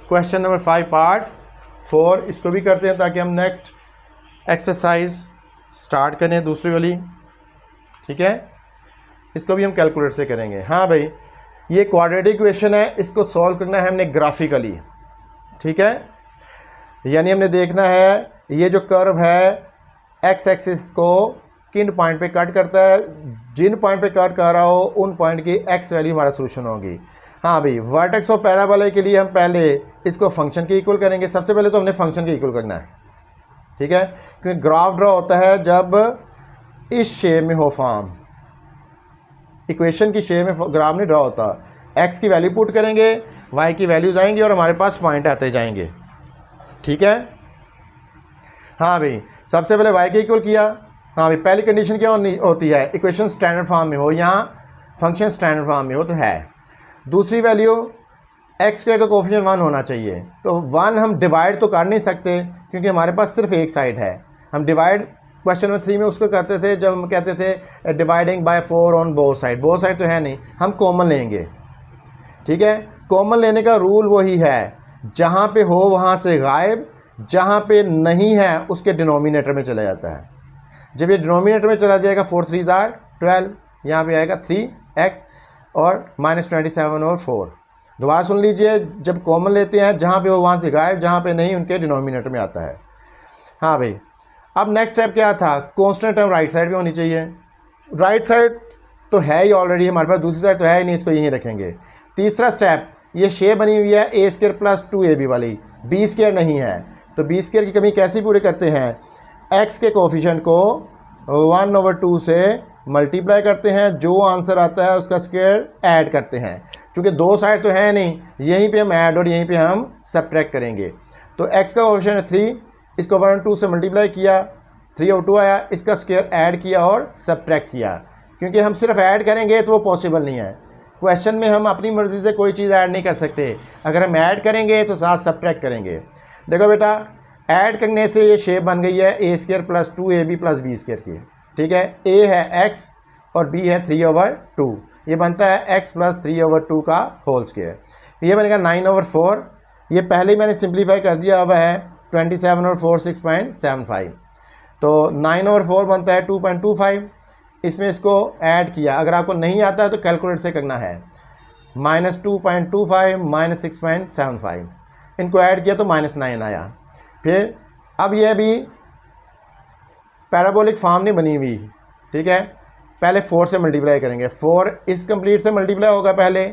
क्वेश्चन नंबर 5 पार्ट 4 इसको भी करते हैं, ताकि हम नेक्स्ट एक्सरसाइज स्टार्ट करें, दूसरी वाली, ठीक है। इसको भी हम कैलकुलेटर से करेंगे। हाँ भाई, ये क्वाड्रेटिक इक्वेशन है, इसको सॉल्व करना है हमने ग्राफिकली, ठीक है। यानी हमने देखना है ये जो कर्व है एक्स एक्सिस को किन पॉइंट पे कट करता है, जिन पॉइंट पे कट कर रहा हो उन पॉइंट की एक्स वैल्यू हमारा सोल्यूशन होगी। हाँ भाई, वर्टेक्स ऑफ पैराबोला के लिए हम पहले इसको फंक्शन के इक्वल करेंगे। सबसे पहले तो हमने फंक्शन के इक्वल करना है, ठीक है, क्योंकि ग्राफ ड्रॉ होता है जब इस शेप में हो फॉर्म, इक्वेशन की शेप में ग्राफ नहीं ड्रॉ होता। एक्स की वैल्यू पुट करेंगे, वाई की वैल्यूज आएंगी और हमारे पास पॉइंट आते जाएंगे, ठीक है। हाँ भाई, सबसे पहले वाई के इक्वल किया। हाँ भाई, पहली कंडीशन क्या होती है, इक्वेशन स्टैंडर्ड फॉर्म में हो या फंक्शन स्टैंडर्ड फॉर्म में हो तो है। दूसरी वैल्यू एक्स स्क्वायर का कोफिशिएंट 1 होना चाहिए। तो 1 हम डिवाइड तो कर नहीं सकते क्योंकि हमारे पास सिर्फ एक साइड है। हम डिवाइड क्वेश्चन नंबर 3 में उसको करते थे जब हम कहते थे dividing by 4 on both side. Both side तो है नहीं, हम कॉमन लेंगे, ठीक है। कॉमन लेने का रूल वही है, जहाँ पे हो वहाँ से गायब, जहाँ पे नहीं है उसके डिनोमिनेटर में चला जाता है। जब ये डिनोमिनेटर में चला जाएगा 4 3 12, यहाँ पे आएगा 3x और -27 और 4। दोबारा सुन लीजिए, जब कॉमन लेते हैं जहाँ पे हो वहाँ से गायब, जहाँ पे नहीं उनके डिनोमिनेटर में आता है। हाँ भाई, अब नेक्स्ट स्टेप क्या था, कांस्टेंट टर्म राइट साइड पे होनी चाहिए। राइट साइड तो है ही ऑलरेडी हमारे पास, दूसरी साइड तो है ही नहीं, इसको यहीं रखेंगे। तीसरा स्टेप, ये शेप बनी हुई है a² + 2ab वाली, b² नहीं है। तो b² की कमी कैसे पूरे करते हैं, x के कोफिशिएंट को 1/2 से मल्टीप्लाई करते हैं, जो आंसर आता है उसका स्क्वायर ऐड करते हैं। क्योंकि दो साइड तो है नहीं, यहीं पे हम ऐड और यहीं पे हम सब्ट्रैक्ट करेंगे। तो x का कोफिशिएंट है 3, इसको 1/2 से मल्टीप्लाई किया, 3/2 आया, इसका स्क्वायर ऐड किया और सब्ट्रैक्ट किया। क्योंकि हम सिर्फ ऐड करेंगे तो वो पॉसिबल नहीं है। क्वेश्चन में हम अपनी मर्ज़ी से कोई चीज़ ऐड नहीं कर सकते, अगर हम ऐड करेंगे तो साथ सब्ट्रैक्ट करेंगे। देखो बेटा, ऐड करने से ये शेप बन गई है a² + 2ab + b² की, ठीक है। a है x और b है 3/2, ये बनता है x + 3/2 का होल स्क्वायर। ये बनेगा 9/4, ये पहले ही मैंने सिंप्लीफाई कर दिया हुआ है, 27 और 4 6.75। तो 9/4 बनता है 2.25, इसमें इसको ऐड किया। अगर आपको नहीं आता है तो कैलकुलेट से करना है, -2.25 -6.75, इनको ऐड किया तो -9 आया। फिर अब यह भी पैराबोलिक फॉर्म नहीं बनी हुई, ठीक है। पहले 4 से मल्टीप्लाई करेंगे, 4 इस कंप्लीट से मल्टीप्लाई होगा पहले,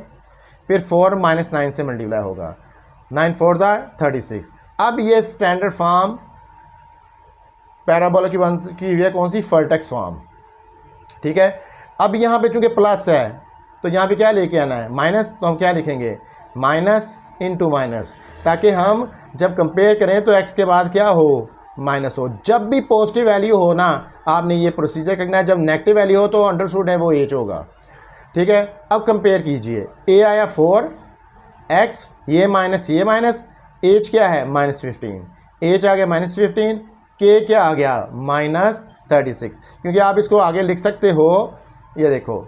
फिर 4 -9 से मल्टीप्लाई होगा, 9 4 36। अब ये स्टैंडर्ड फॉर्म पैराबोला की हुई है, कौन सी, वर्टेक्स फॉर्म, ठीक है। अब यहाँ पे चूंकि प्लस है तो यहाँ पे क्या लेके आना है, माइनस, तो हम क्या लिखेंगे, माइनस इंटू माइनस, ताकि हम जब कंपेयर करें तो x के बाद क्या हो, माइनस हो। जब भी पॉजिटिव वैल्यू हो ना, आपने ये प्रोसीजर करना है। जब नेगेटिव वैल्यू हो तो अंडरस्टूड है वो h होगा, ठीक है। अब कंपेयर कीजिए, a आया 4x, ये माइनस h क्या है -15, h आ गया -15, k क्या आ गया -36। क्योंकि आप इसको आगे लिख सकते हो, ये देखो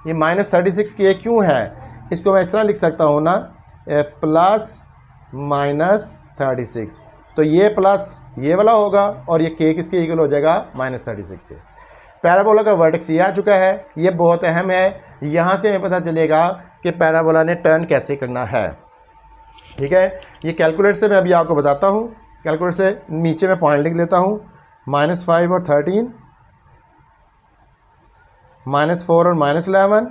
ये -36 k क्यों है, इसको मैं इस तरह लिख सकता हूँ ना, +-36। तो ये प्लस ये वाला होगा और ये k किसके इक्वल हो जाएगा, -36 से। पैराबोला का वर्टेक्स ये आ चुका है, ये बहुत अहम है। यहाँ से हमें पता चलेगा कि पैराबोला ने टर्न कैसे करना है, ठीक है। ये कैलकुलेटर से मैं अभी आपको बताता हूँ। कैलकुलेटर से नीचे मैं पॉइंट लिख लेता हूँ, -5 और 13, -4 और -11,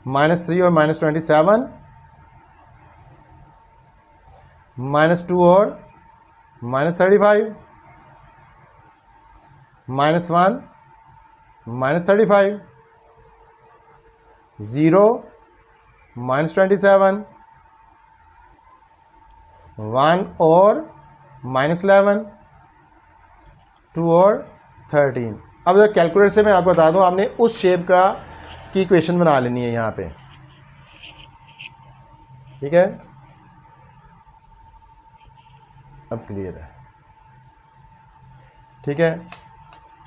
-3 और -27, -2 और -35, -1 -35, 0 -27, 1 और -11, 2 और 13। अब कैलकुलेटर से मैं आपको बता दूं, आपने उस शेप की इक्वेशन बना लेनी है यहाँ पे, ठीक है। अब क्लियर है, ठीक है।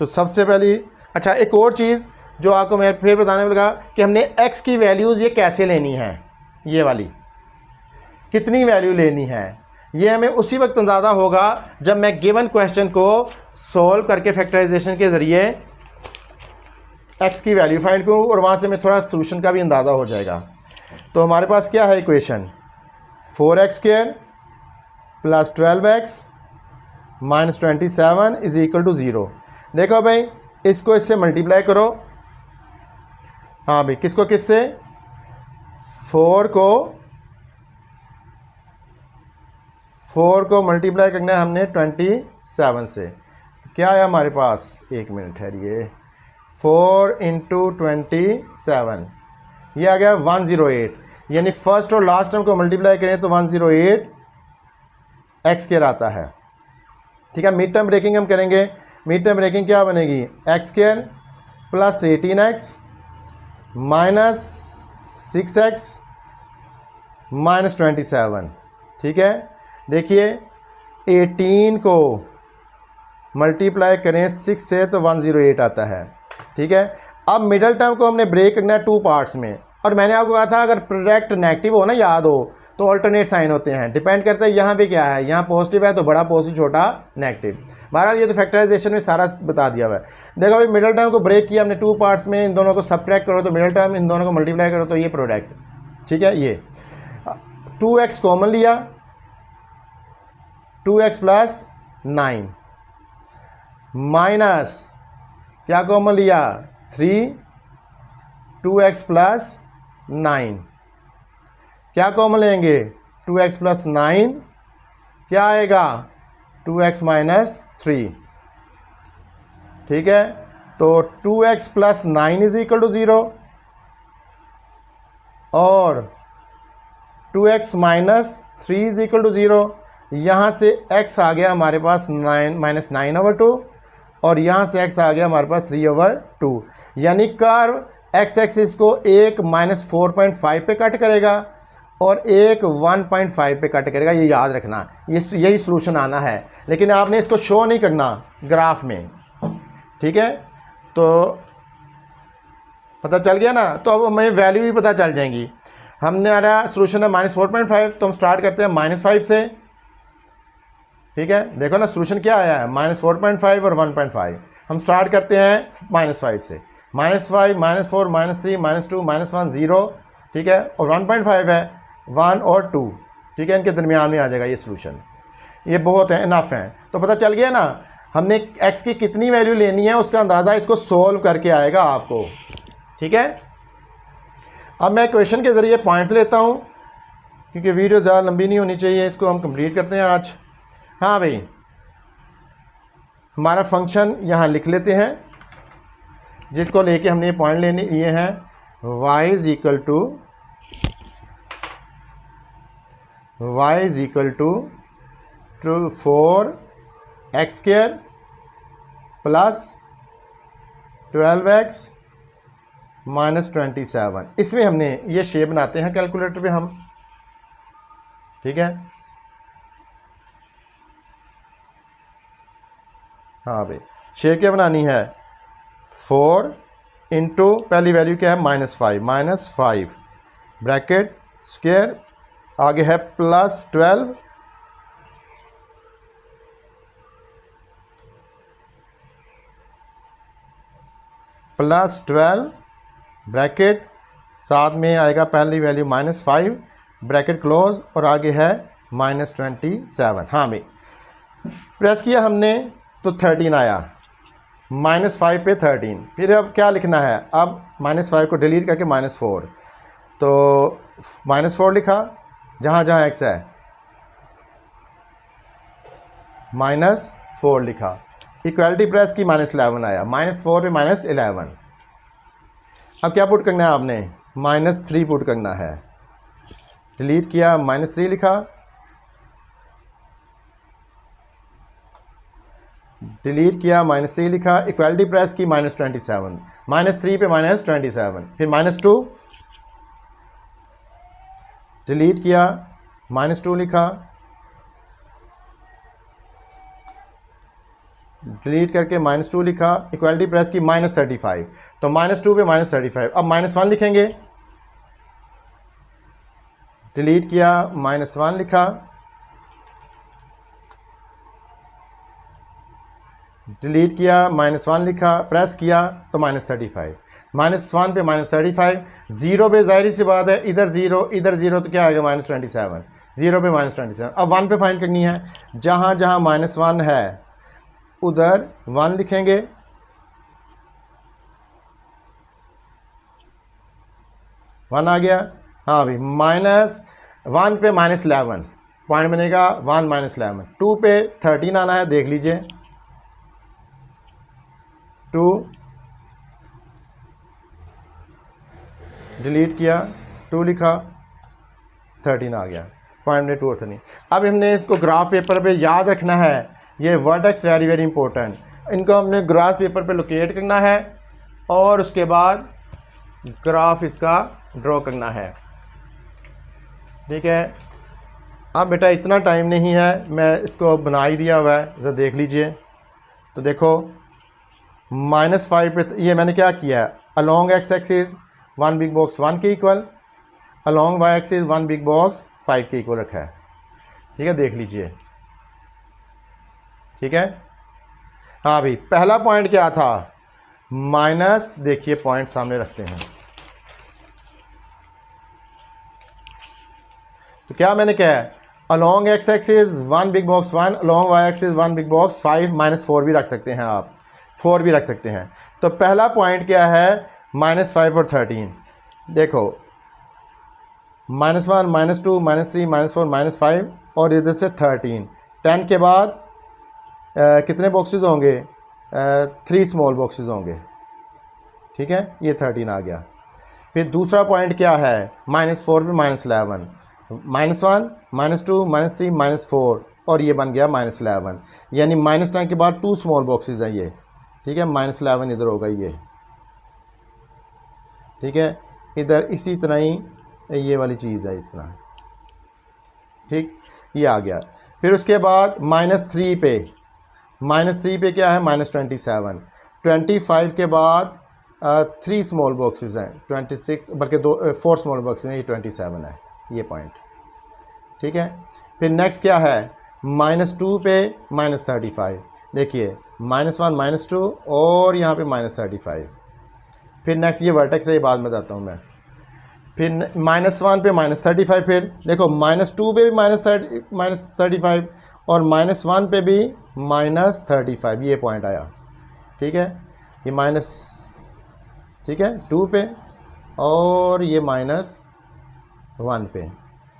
तो सबसे पहली, अच्छा एक और चीज़ जो आपको मैं फिर बताने लगा कि हमने x की वैल्यूज़ ये कैसे लेनी है, ये वाली कितनी वैल्यू लेनी है, ये हमें उसी वक्त अंदाज़ा होगा जब मैं गिवन क्वेश्चन को सॉल्व करके फैक्टराइजेशन के ज़रिए x की वैल्यू फाइंड करूँ और वहाँ से मैं थोड़ा सोल्यूशन का भी अंदाज़ा हो जाएगा। तो हमारे पास क्या है equation, 4x² + 12x -27 is equal to 0। देखो भाई, इसको इससे मल्टीप्लाई करो। हाँ भाई, किसको किससे? 4 को मल्टीप्लाई करना है हमने 27 से। तो क्या है हमारे पास, एक मिनट ठहरिए, 4 इंटू 27, ये आ गया 108। यानी फर्स्ट और लास्ट टर्म को मल्टीप्लाई करें तो 108 एक्स स्क्वायर आता है। ठीक है, मिड टर्म ब्रेकिंग हम करेंगे। मिड टर्म ब्रेकिंग क्या बनेगी? X square plus 18x minus 6x minus 27। ठीक है, देखिए 18 को मल्टीप्लाई करें 6 से तो 108 आता है। ठीक है, अब मिडल टर्म को हमने ब्रेक करना है 2 पार्ट्स में। और मैंने आपको कहा था अगर प्रोडक्ट नेगेटिव हो ना, याद हो, तो अल्टरनेट साइन होते हैं। डिपेंड करता है यहाँ पे क्या है, यहाँ पॉजिटिव है तो बड़ा पॉजिटिव, छोटा नेगेटिव। बहरहाल ये तो फैक्टराइजेशन में सारा बता दिया हुआ है। देखो भाई, मिडल टर्म को ब्रेक किया हमने 2 पार्ट्स में, इन दोनों को सब्ट्रैक्ट करो तो मिडल टर्म, इन दोनों को मल्टीप्लाई करो तो ये प्रोडक्ट। ठीक है, ये 2x कॉमन लिया, 2x प्लस 9 माइनस क्या कॉमन लिया? 3, 2x प्लस 9 क्या कॉमन लेंगे? 2x प्लस 9 क्या आएगा? 2x minus 3। ठीक है, तो 2x plus 9 is equal to 0 और 2x minus 3 is equal to 0। यहाँ से x आ गया हमारे पास -9/2 और यहाँ से x आ गया हमारे पास 3/2। यानी कर्व x एक्सिस को एक -4.5 पे कट करेगा और एक 1.5 पे कट करेगा। ये याद रखना, यही सॉल्यूशन आना है, लेकिन आपने इसको शो नहीं करना ग्राफ में। ठीक है, तो पता चल गया ना। तो अब हमें वैल्यू भी पता चल जाएंगी। हमने हमारा सॉल्यूशन है -4.5, तो हम स्टार्ट करते हैं -5 से। ठीक है, देखो ना सॉल्यूशन क्या आया है, -4.5 और 1.5। हम स्टार्ट करते हैं -5 से। -5, -4, -3, -2, -1, 0। ठीक है, और 1.5 है, 1 और 2। ठीक है, इनके दरमियान में आ जाएगा ये सॉल्यूशन। ये बहुत है, इनफ है। तो पता चल गया ना, हमने x की कितनी वैल्यू लेनी है उसका अंदाज़ा इसको सोल्व करके आएगा आपको। ठीक है, अब मैं क्वेश्चन के ज़रिए पॉइंट्स लेता हूँ क्योंकि वीडियो ज़्यादा लंबी नहीं होनी चाहिए। इसको हम कंप्लीट करते हैं आज। हाँ भाई, हमारा फंक्शन यहाँ लिख लेते हैं जिसको लेके हमने ये पॉइंट लेने लिए हैं। y is equal to 4x² plus 12x minus 27। इसमें हमने ये शेप बनाते हैं कैलकुलेटर पे हम। ठीक है, हाँ भाई, शेप क्या बनानी है? 4 इंटू पहली वैल्यू क्या है? -5 ब्रैकेट स्क्वायर, आगे है प्लस 12 ब्रैकेट, साथ में आएगा पहली वैल्यू -5 ब्रैकेट क्लोज और आगे है -27। हाँ भाई, प्रेस किया हमने तो 13 आया, -5 पे 13। फिर अब क्या लिखना है? अब -5 को डिलीट करके -4, तो -4 लिखा, जहाँ जहाँ x है -4 लिखा। इक्वालिटी प्रेस की -11 आया, -4 पे -11। अब क्या पुट करना है आपने? -3 पुट करना है। डिलीट किया, -3 लिखा, डिलीट किया, -3 लिखा। इक्वालिटी प्रेस की -27, -3 पे -27। फिर -2, डिलीट किया, -2 लिखा, डिलीट करके -2 लिखा। इक्वालिटी प्रेस की -35, तो -2 पे -35। अब -1 लिखेंगे, डिलीट किया, -1 लिखा, डिलीट किया, -1 लिखा, प्रेस किया तो -35। -1 पे -35, 0 पे जाहिर सी बात है, इधर 0 इधर 0, तो क्या आएगा? -27। 0 पे -27। अब 1 पे फाइंड करनी है, जहाँ जहाँ -1 है उधर 1 लिखेंगे, वन आ गया। हाँ भाई, -1 पे -11 पॉइंट बनेगा, 1 -11। 2 पे 13 आना है, देख लीजिए 2 डिलीट किया, 2 लिखा, 13 आ गया, पॉइंट में 2 और 13। अब हमने इसको ग्राफ पेपर पे याद रखना है, ये वर्टेक्स वेरी वेरी इंपॉर्टेंट, इनको हमने ग्राफ पेपर पे लोकेट करना है और उसके बाद ग्राफ इसका ड्रॉ करना है। ठीक है, अब बेटा इतना टाइम नहीं है, मैं इसको बना ही दिया हुआ है, ज़रा देख लीजिए। तो देखो -5 पे ये मैंने क्या किया है, along x axis 1 big box 1 के equal, along Y axis 1 big box 5 के इक्वल रखा है। ठीक है, देख लीजिए। ठीक है, हाँ भाई, पहला पॉइंट क्या था, माइनस, देखिए पॉइंट सामने रखते हैं। तो क्या मैंने कहा है, along x axis 1 big box 1, along Y axis 1 big box 5, -4 भी रख सकते हैं आप, 4 भी रख सकते हैं। तो पहला पॉइंट क्या है, -5 और 13। देखो -1 -2 -3 -4 -5 और इधर से 13। 10 के बाद कितने बॉक्सेस होंगे, 3 स्मॉल बॉक्सेस होंगे। ठीक है, ये 13 आ गया। फिर दूसरा पॉइंट क्या है, -4 पे -11, -1 -2 -3 -4 और ये बन गया -11, यानी -10 के बाद 2 स्मॉल बॉक्सेस हैं ये। ठीक है, -11 इधर होगा ये। ठीक है, इधर इसी तरह ही ये वाली चीज़ है, इस तरह। ठीक, ये आ गया। फिर उसके बाद -3 पे, -3 पे क्या है, -27। 25 के बाद 3 स्मॉल बॉक्सेस हैं, 26 बल्कि 4 स्मॉल बॉक्सेस हैं, ये 27 है ये पॉइंट। ठीक है, फिर नेक्स्ट क्या है, -2 पे -35, देखिए -1 -2 और यहाँ पे -35। फिर नेक्स्ट ये वर्टेक्स है, ये बाद में बताता हूँ मैं। फिर -1 पे -35, फिर देखो -2 पे भी -35 और -1 पे भी -35, ये पॉइंट आया। ठीक है, ये माइनस, ठीक है 2 पे और ये -1 पे,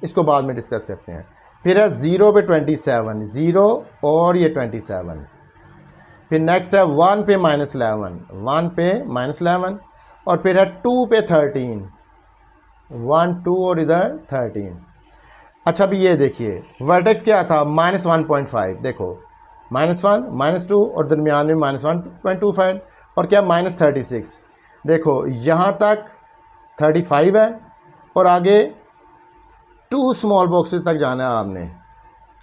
इसको बाद में डिस्कस करते हैं। फिर है 0 पे 27, 0 और ये 27। फिर नेक्स्ट है 1 पे -11, 1 पे -11 और फिर है 2 पे 13, 1 2 और इधर 13। अच्छा, अभी ये देखिए वर्टेक्स क्या था, -1.5, देखो -1 -2 और दरमियान में -1.25 और क्या -36। देखो यहाँ तक 35 है और आगे 2 स्मॉल बॉक्सेस तक जाना है आपने,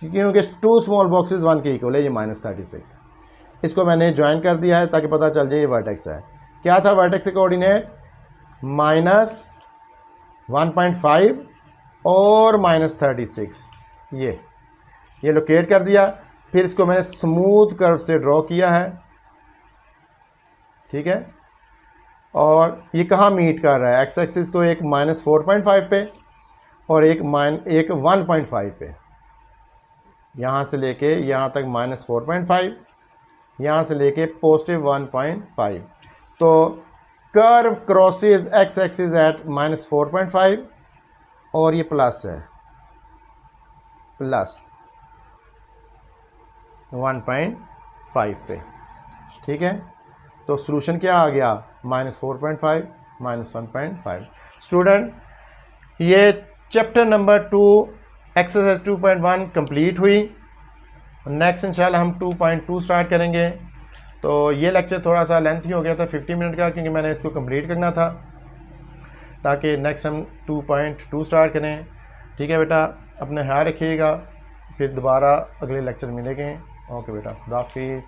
क्योंकि 2 स्मॉल बॉक्सेस 1 के इक्वल है, ये -36। इसको मैंने ज्वाइन कर दिया है ताकि पता चल जाए ये वर्टेक्स है। क्या था वर्टेक्स के कोऑर्डिनेट, -1.5 और -36, ये लोकेट कर दिया। फिर इसको मैंने स्मूथ कर्व से ड्रॉ किया है। ठीक है, और ये कहाँ मीट कर रहा है, एक्स एक्सिस को एक -4.5 पे और एक 1.5 पे, यहाँ से लेके यहाँ तक -4.5, यहाँ से लेके +1.5। तो curve crosses x axis eight -4.5 और ये प्लस है, +1.5 पे। ठीक है, तो सॉल्यूशन क्या आ गया, -4.5 -1.5। स्टूडेंट, ये चैप्टर नंबर 2 एक्सरसाइज 2.1 कंप्लीट हुई। नेक्स्ट इंशाल्लाह हम 2.2 स्टार्ट करेंगे। तो ये लेक्चर थोड़ा सा लेंथी हो गया था 50 मिनट का, क्योंकि मैंने इसको कंप्लीट करना था ताकि नेक्स्ट हम 2.2 स्टार्ट करें। ठीक है बेटा, अपने ख्याल रखिएगा, फिर दोबारा अगले लेक्चर मिलेंगे। ओके बेटा, खुदा हाफिज़।